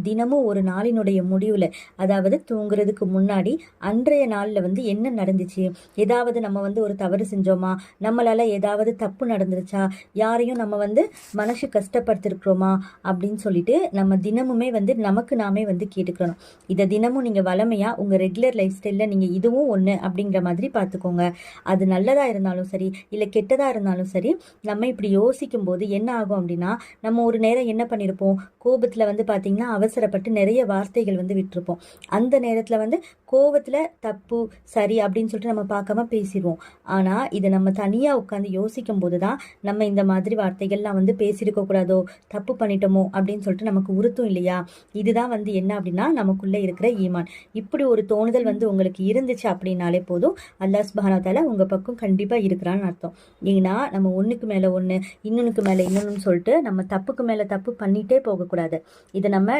தினமும் ஒரு நாளினுடைய முடிவுல, அதாவது தூங்குறதுக்கு முன்னாடி அன்றைய நாள்ல என்ன நடந்துச்சு, ஏதாவது நம்ம ஒரு தவறு செஞ்சோமா, நம்மளால ஏதாவது தப்பு நடந்துருச்சா, யாரையும் நம்ம மனசு கஷ்டப்படுத்திருக்கிறோமா அப்படின்னு சொல்லிட்டு நம்ம தினமுமே நமக்கு நாமே கேட்டுக்கணும். இதை தினமும் நீங்க வளமையா உங்க ரெகுலர் லைஃப் ஸ்டைல்ல நீங்க இதுவும் ஒண்ணு அப்படிங்கிற மாதிரி பார்த்துக்கோங்க. அது நல்லதா இருந்தாலும் சரி, இல்ல கெட்டதா இருந்தாலும் சரி, நம்ம இப்படி யோசிக்கும் போது என்ன ஆகும் அப்படின்னா, நம்ம ஒரு நேரம் என்ன பண்ணிருப்போம், கோபத்துல பாத்தீங்கன்னா அவசரப்பட்டு நிறைய வார்த்தைகள் விட்டுருப்போம். அந்த நேரத்துல கோபத்துல தப்பு சரி அப்படின்னு சொல்லிட்டு நம்ம பார்க்காம பேசிடுவோம். ஆனா இதை நம்ம தனியா உட்காந்து யோசிக்கும் போதுதான் நம்ம இந்த மாதிரி வார்த்தைகள்லாம் பேசியிருக்க கூடாதோ, தப்பு பண்ணிட்டோமோ அப்படின்னு சொல்லிட்டு நமக்கு உறுத்தும் இல்லையா. இதுதான் என்ன அப்படின்னா நமக்குள்ள இருக்கிற ஈமான். இப்படி ஒரு தோணுதல் உங்களுக்கு இருந்துச்சு அப்படின்னாலே போதும், அல்லாஹ் சுப்ஹானஹு வ தஆலா உங்க பக்கம் கண்டிப்பா இருக்கிறான்னு அர்த்தம். ஏன்னா நம்ம ஒண்ணுக்கு மேல ஒண்ணு, இன்னொன்னுக்கு மேல இன்னொன்னு சொல்லிட்டு நம்ம தப்புக்கு மேல தப்பு பண்ணிட்டே போகக்கூடாது. இதை நம்ம